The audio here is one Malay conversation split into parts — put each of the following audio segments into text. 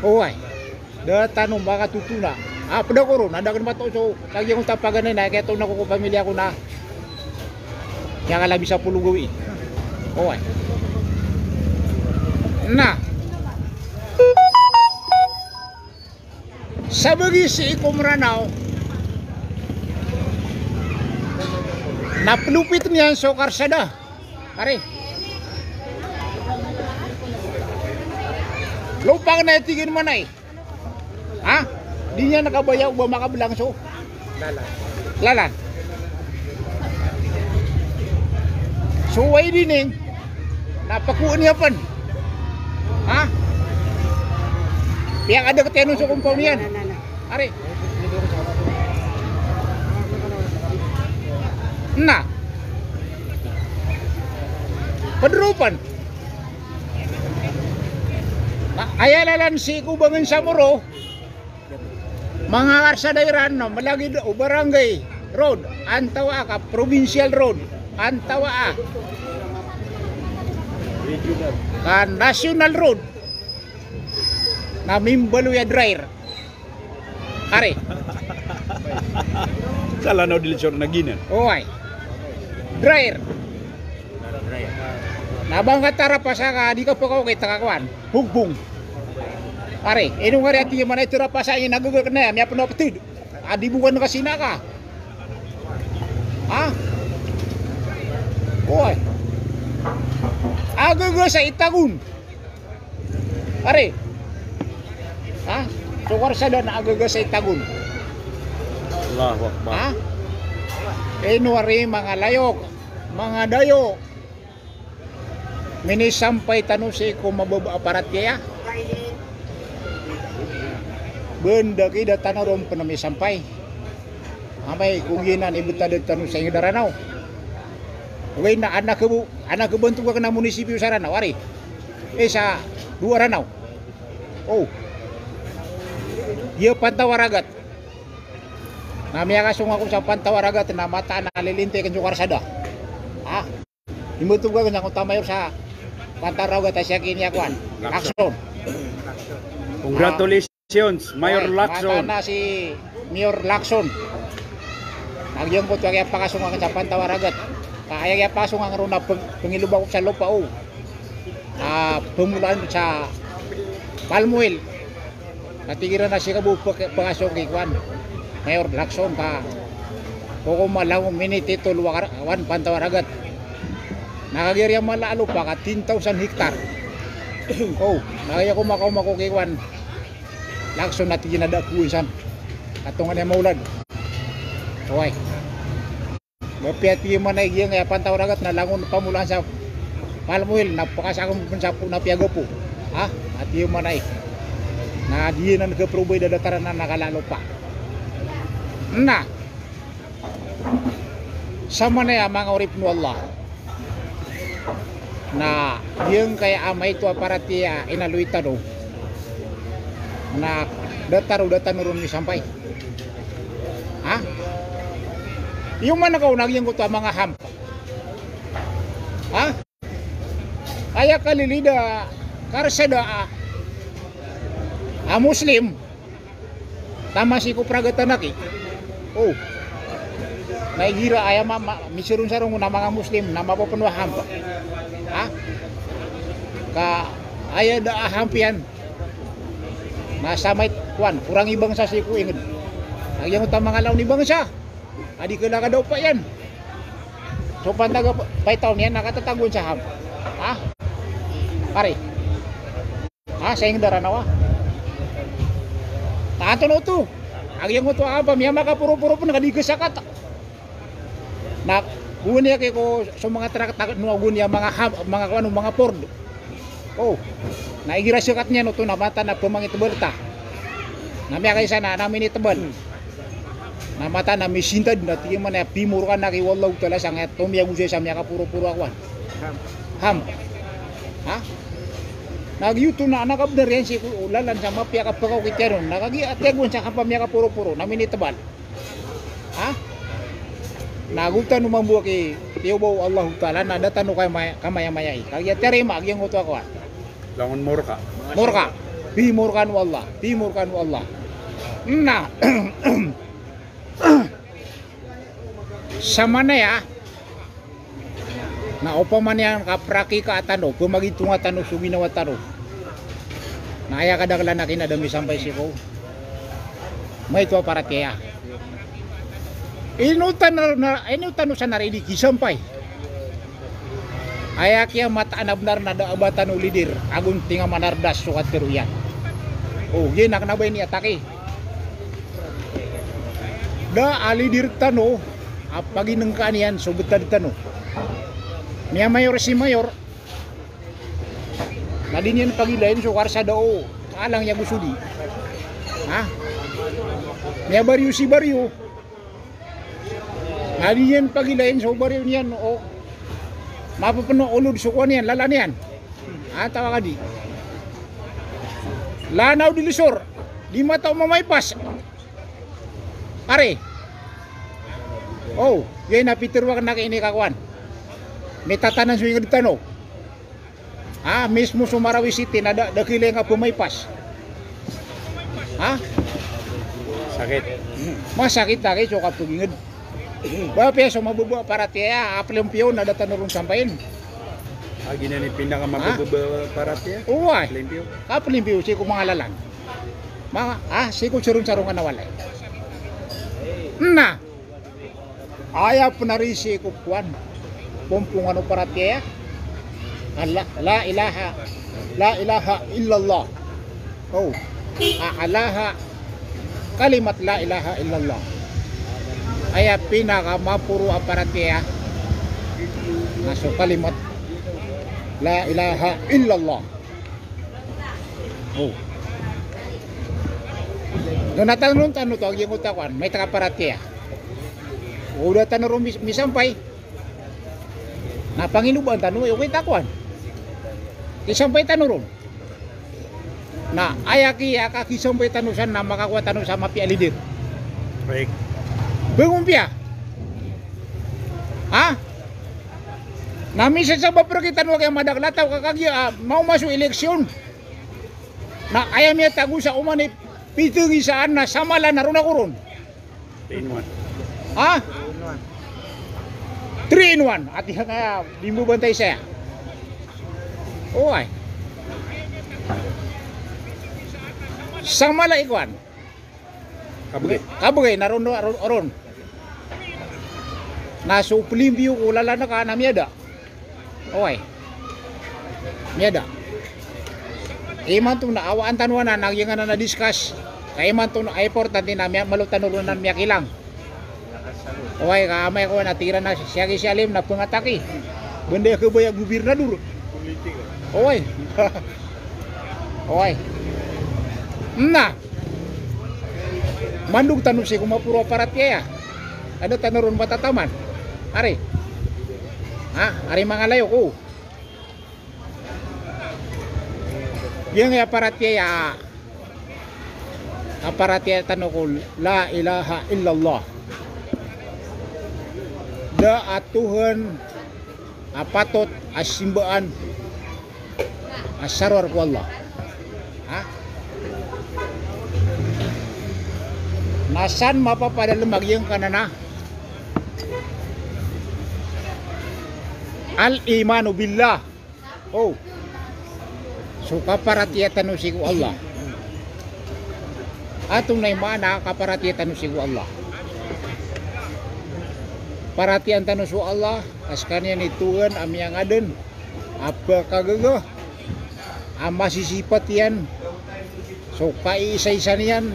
Oy. Da tanong baka tutuna. Pada ko ron, ada kan bato so lagi akong tapagan na kaya itong nakuko pamilya ko na yang ala bisa pulugawi. Oy. Nah. Sabagi si Ikom Ranau napelupit niyan so karsada. Are. Lupa na tigin man ay. Ha? Di niya nakabayaw ba makabilang so? Lalan. So way dining napakuan niya pan. Ha? Pihak ada ketenun sa compound yan. Are. Nah. Pedrupan. Ayalalan si Kubangan Samuro. Mga karsadairan no, malagi do barangay road, antawa ka provincial road, antawa kan national road. Na Mimbaluya Dryer. Are. Salah no dilisor na ginan. Oy. Dryer. Nabang katara pa sa ka, di ka pa kay takakuan. Hugbong. Pare, inong nga rin man ito pa sa inyo nagugol ka na, may panapatid. Adi bukan na kasina ka. Ha? Oy. Agugol sa Itagun. Pare. Ha? Sukar sa doon na agugol sa Itagun. Allahu Akbar. Ha? Inuwari mga layok, mga dayo. Minisampay tanong si kung mababa aparat kaya. Benda kita tanong ron pa na may sampay. Amay kung ginan ibutad tanong sa inyo daranaw. Okay na anak kebantu ka na munisipyo sa Ranau, ari. Sa dua Ranau. Oh. Iya Pantawaragat. Namanya kasong ako sa Pantawaragat na mata na lilinte kan sukar sada. Ah. Imutu ka kanya kung tamayor sa Pantawaragat siya kini akuan. Lakson. Congratulations, Mayor Lacson. Mata na si Mayor Lacson. Nagyang ko kaya pakasong ako sa Pantawaragat. Kaya kaya pasong ang runa pangilubak sa lupa o. Pemulaan sa Palmuil. Natigiran na siya kabu pakasong kikuan. Mayor Lacson ka. Kung malawang minute ito luwakan Pantawaragat. Nakagirya malalo pa ka 10,000 hektar. Oh, nakaya ko makukikuan. Lacson natin ginadakuin san. Katungan niya maulad. Okay. Mapiat man ay giyang Pantawaragat na langon pamulaan sa Palmuil. Napakasakong pensapu na piaga po. Ha? At yung man ay na diyan na nagkaprobay na dataran na nakalalo pa. Na. Sama na yung mga urip no Allah. Na yung kaya amay ito aparati inaluita do na datan ron ni sampay. Ha? Yung man nakaunag yung kuto mga ham. Ha? Kaya kalilida karsada Muslim tama si kupragatanak oh naigira aya misirun sarong na mga Muslim na mapapunwa hampa. Ha? Ka aya da hampian. Masamay kuan, kurang ibang sa si kuinged. Agyang ta mga law ni bangsa. Adi ka daw pa yan. So pantaga paitaw niyan nakatatagon sa ham. Ha? Pare. Ha, sa ing daranawa. Tato no to. Agyang to apa miya makapuro-puro pun nakadigasakat. Na gunya kay ko sa mga trak no gunya mga kuno mga Ford. Oh. Naigira sikat niya no to na mata na pumangit berta. Namya kay sana namin itebal. Na mata na misintad na tiyo man na pimur kan na kay wallahu taala sang tumya gusay sa miya kapuro-puro akwan. Ham. Ha? Nagyuto na nakabder yan si ulalan sa mapya kapakaw kiteron. Nakagi ategon sa kapamya kapuro-puro namin itebal. Ha? Nagutan no mambuwa kay tiyobaw Allah taala na datan no kay kamaya-mayay. Kagya terima agyang uto ako. Langon Morka. Morka. timurkan wallah, timurkan wallah. Nah, sama na ya. Na upaman yang kapraki ka atano, pumagi tunga tano suginawa tano. Na aya kadaglan nakin adami sampai siko. May to para kaya. Inutan sa naridi kisampay. Aya kaya mata anabnar na daabatan ulidir agun tinga manardas sukat teruyan. Oh, ginak na ba ni atake? Da alidir tano apagi nengkanian sobetan tano. Nia mayor si mayor. Nadinian pagi lain sukar sa dao alang ya gusudi. Ha? Nia bariu si bariu. Nadinian pagi lain so bariu niyan o mapapuno ulod sukuan niyan lala niyan. Tawa ka di. Lanaw di lisor. Di mata mamaypas. Are. Oh, yan napitirwa ka na kaini kakuan. May tatanan suyo nga dito, mismo Sumarawi City na dakilay nga pumaypas. Sakit. Masakit na kayo, so kapagingad. Bapa so mabubuha para tiya, apelimpyo na datanurong sampayin. Gina ni pinaka mabubuha para tiya? Uway. Apelimpyo? Apelimpyo, siko mga lalang. Siko sarong-sarong na walay. Na, ayaw po na rin siko kuwan. Pumpung ano para tiya? La ilaha illallah. Oh, kalimat la ilaha illallah. Aya pinaka mapuro para tiya. Naso kalimat la ilaha illallah. Oh. Nung natanong to, yung utakwan, may taka para tiya. Udah tanong misampay. Na Panginuban tanong yung takwan. Kisampay tanong. Na ayaki kisampay tanusan na makakuha tanong sa mapi alidir. Baik. Bengumpia. Namisan sa bapro kita nuwa kaya madaglataw kakagya mau masuk eleksyon. Na ayam ya tagu sa umani pitungi saan na samala na runa kurun. 3 in 1. At yan kaya di mo bantay siya. Uy. Samala ikuan. Kabugay naron. Nasuplimbyo ulala na ka na miyada. Uy. Miyada. Iman itong naawaan tanwa na nagyangan na na-discuss. Kaya iman itong importante na malutan na miyakilang. Uy, kamay ko natira na siya alim na pangataki. Benda ke bayag gubernador. Uy. Uy. Na. Mandug tanong si kumapuro parat kaya. Ano tanaron matataman? Ari. Ari mga layo ko. Yang ya parat kaya. Aparat kaya tanong ko la ilaha illallah. Da atuhan apatot asimbaan asarwar ku Allah. Nasan mapapadala magyang kanana al-imanu billah. Oh, so kaparatiyatan si ku Allah. Atong naimana kaparatiyatan si ku Allah. Paratian tanus Allah askannya ni Tuhan amyang aden apa kagagah masisipat yan so kaisa-isan yan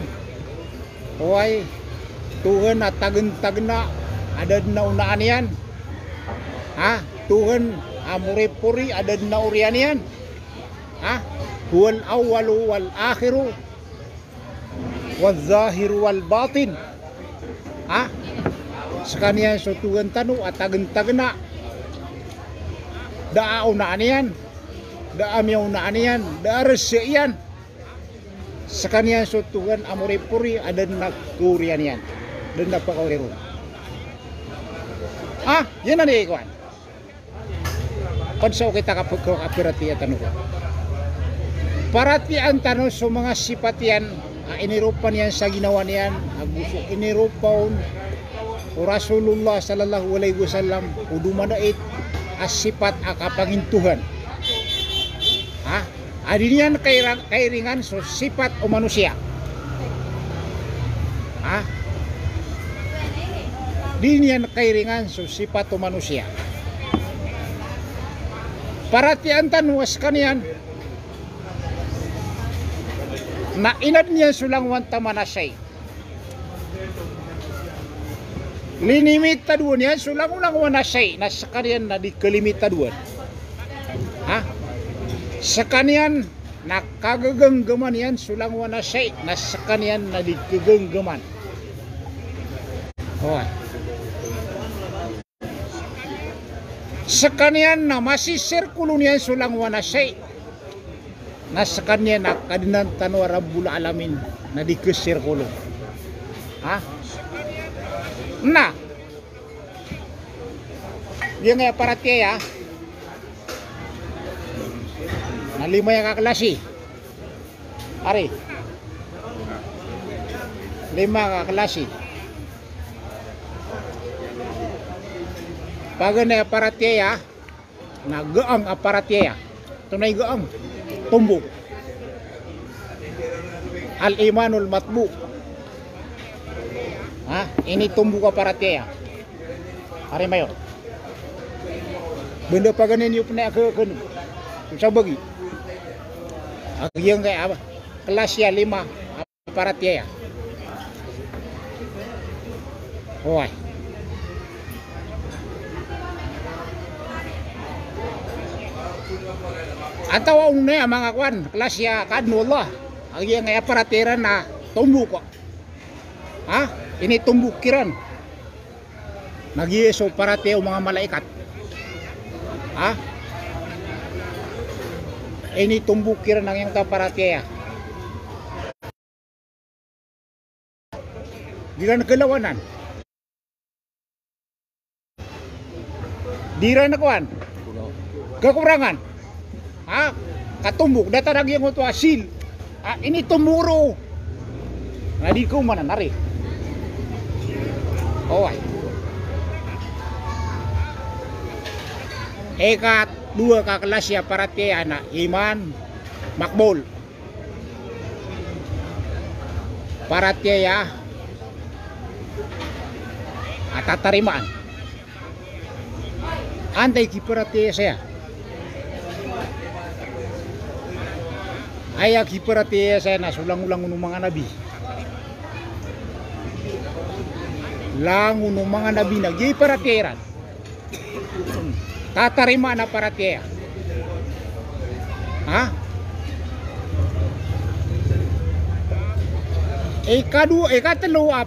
Huway Tuhan at tagna ada na unaan yan Tuhan amuripuri ada na urian yan huwal awalu wal akhiru wal zahiru wal batin sekanian sutugan tanu atagna daaw na aniyan daamyaw na aniyan daarasyan sekanian sutugan amuripuri ada nagturian yan dan napakauriru yan na ikuan pansaw kita kapagkakapirati at tanu Paratian tanong sa mga sifat yan, inirupan yan sa ginawa niyan, agusok inirupaon o Rasulullah sallallahu alaihi wasallam o dumanait as sifat akapangintuhan. Adi niyan kairingan so sifat o manusia. Di niyan kairingan so sifat o manusia. Paratian tanwas kanian na inad niya sulang wanta manasay. Linimitaduan yan sulang ulang wanasay na sa kanian na di kalimitaduan. Sa kanian na kagaganggaman yan sulang wanasay na sa kanian na di kaganggaman. Sa kanian na masisirkulo niyan sulang wanasay nasa kanya na kadinan tanwa Rabbul Alamin na di kesirkulo. Na dia nga paratiya na lima yang kaklasi. Ari 5 kaklasi. Pagana paratiya na gaang aparatiya. Tunay gaang tumbok. Al-imanul matbu. Ini tumbok aparatiya. Hari mayor. Benda paganin yung puna ke sa bagi. Yang kayak apa? Kelas ya 5 aparatiya. Atau unay mga kwan kelas ya kadno Allah ang yang aparatiran na tumbuk ko. Ini tumbukiran nag-iiso parateo mga malaikat. Ini tumbukiran ng yang parateya. Dira na kalawanan. Dira na kwan kekurangan. Katumbuk data lagi yang untuk hasil. Ini tumuro. Nadi ko mana nari. Ekat 2 kelas ya paratiya na iman makbul. Paratiya tatarimaan. Antay ki paratiya saya. Ayak hiperatiya saya na sulang-ulang ng mga nabi. Lango ng mga nabi na giparatiran. Tatarima na paratiya. Ikatlo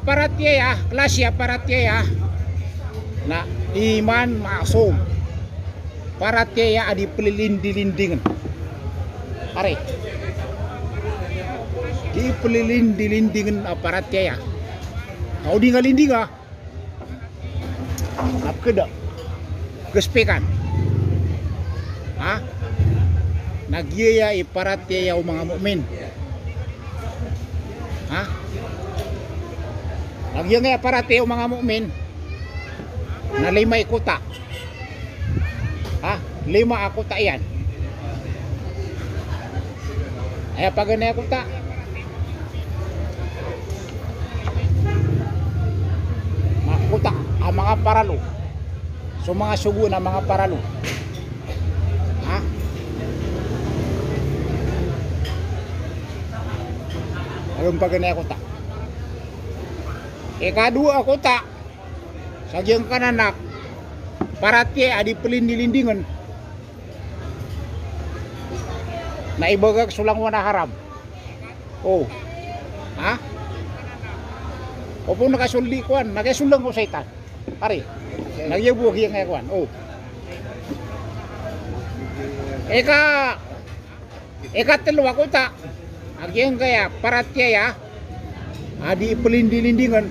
paratiya, klasya paratiya na iman maksum. Paratiya adi pelilindi-lindingan. Are. Di pelilindi-lindingan aparatnya ya. Kau di ngalinding apa kedak? Kespekan. Nagyaya iparatnya ya mga mukmin. Nagyaya nga iparatnya ya mga mukmin. Na 5 ikuta. 5 akuta yan. Ay pagana akuta. Makuta ang mga paralo. So mga sugo na mga paralo. Ayun pagana akuta. Ikadua akuta. Sagyang kananak. Parati adi pelindi-lindingan. Na ibagag sulang wana haram. Opo nakasuldi kuan, nakasulang ko saitan. Pare, nagyabuhi yang kuan. Eka telu ako ta. Agyang kaya paratya ya. Adi pelindi-lindingan.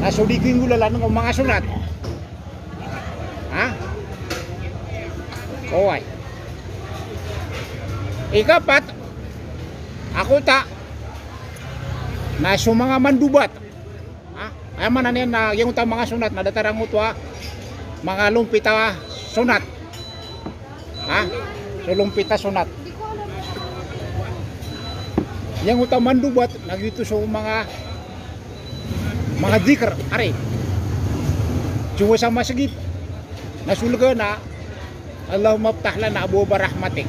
Nasudikin gulalan ng mga sunat. Ikapat, ako ta na sa mga mandubat. Ay man na yung ta mga sunat na datarang utwa mga lumpita sunat. So lumpita sunat. Yang utama mandubat nagito sa mga zikr are. Cuma sama segit. Nasulga na Allahumma ftah lana abwaaba rahmatik.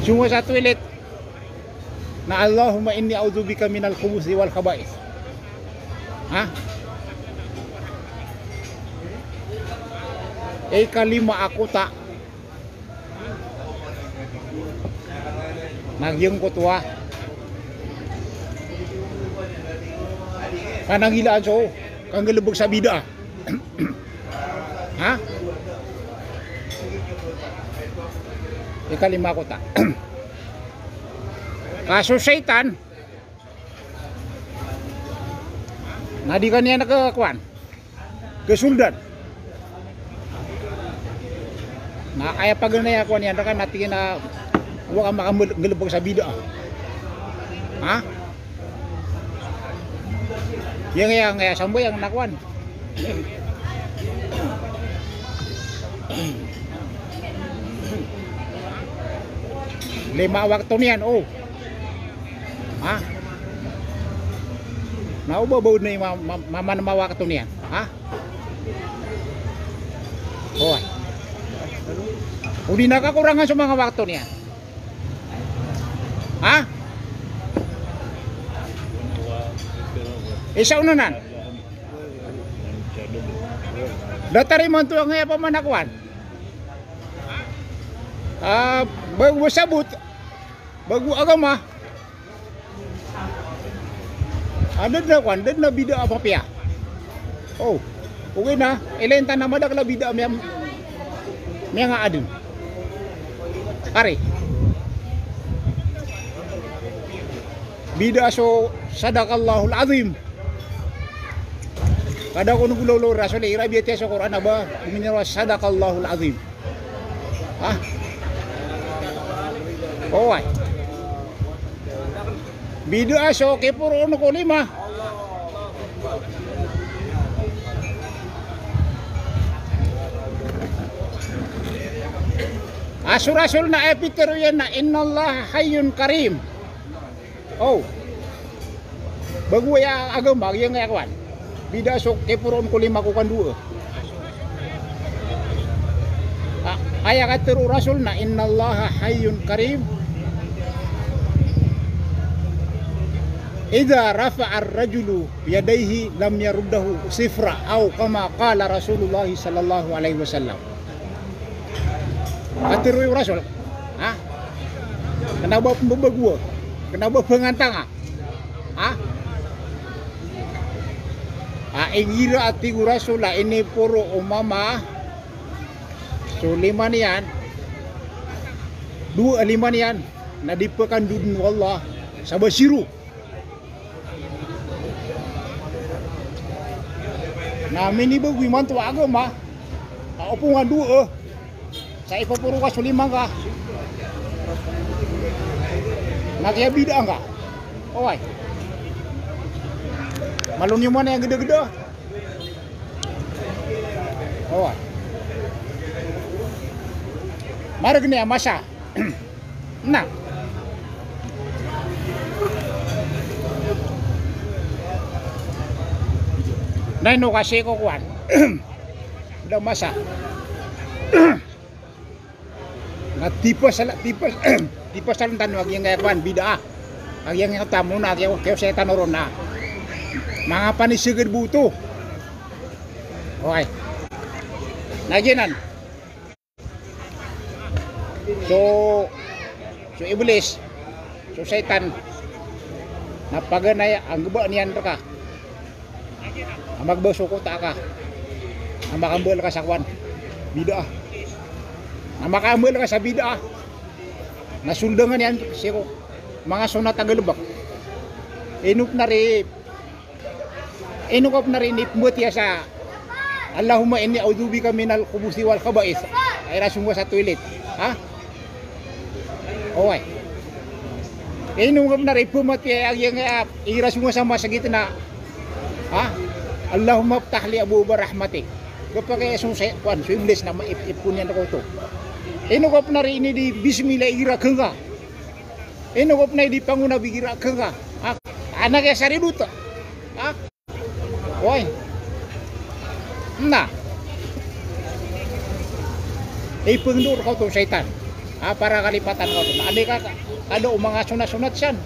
Cuma satu ilit na Allahumma inni a'udzubika minal khubuthi wal khaba'ith. Kalima aku tak nagyang ko tuwa kanang ilaan so kang galubog sa bida. Ikalima ko ta. Kaso Satan na di kaniya nakakuan kesuldan na kaya pag na ako niya kan natin na huwag kang makagalubog sa bida. Yang nga sambo yang nakuan. Lima waktu niyan naubabaw na yung mama waktu niyan. Udi nakakurangan sa mga waktu niyan. Isa unanan. Datari man to nga pa manakuan. Bago sabut. Bago agama. Ada na bida apa pia. Okay na. Elenta na madak la bida miya nga adun. Are. Bida so sadaqallahul azim. Kada ko nugulolo rasul irabi ite sa Quran ba minira sadaqallahul azim. Bida so ke puro no ko lima. Rasul na epitero yan na innallaha hayyun karim. Bago ya agama yang ngayawan. Bida sok ke puron ko lima ko kan dua. Aya katero rasul na innallaha hayyun karim. Idza rafa'a ar-rajulu yadayhi lam yaruddahu sifra au kama qala Rasulullah sallallahu alaihi wasallam. Katero rasul. Kenapa pembagua? Kenapa pengantanga? Ingira ati rasula ini puro umama. So lima niyan. Lima niyan. Nadipakan dudun wallah. Sabasiru. Namin ni bagwi man to agama. Kaupungan dua. Sa ipapuro ka sulima ka. Nagya bida ka. Malun yung mana yang gede-gede. Mari gini ya masa. Nah. Nay no kasi ko kuan. Udah masa. Tipes salantan wag yang kuan bida. Ang yang tamu na kaya setan oron na. Mga panisigid buto. Naginan. So iblis. So setan. Napaganay ang guba niyan ka. Ang magbasuko ta ka. Ang makambal ka sa kwan. Bida. Ang makambal ka sa bida. Nasuldangan yan siro. Mga sunat tagalubak. Inuk na rin ipmut ya sa Allahumma inni a'udzubika minal khubuthi wal khaba'ith. Ay rasul mo sa toilet. Oy. Inungap na rin pumat kaya yung iras mo sama sa gitna. Ha? Allahumma ftahli abuba rahmatik. Kapag kaya kwan, so English na maipunyan ako ito. Inungap na rin ini di bismillah ira kenga. Inungap na di panguna bigira kenga. Ha? Anak ya sari duta. Ha? Oy. Nah. Ipundur kau tuh setan. Para kalipatan kau tuh. Ada ka, ada mga sunat-sunat siyan.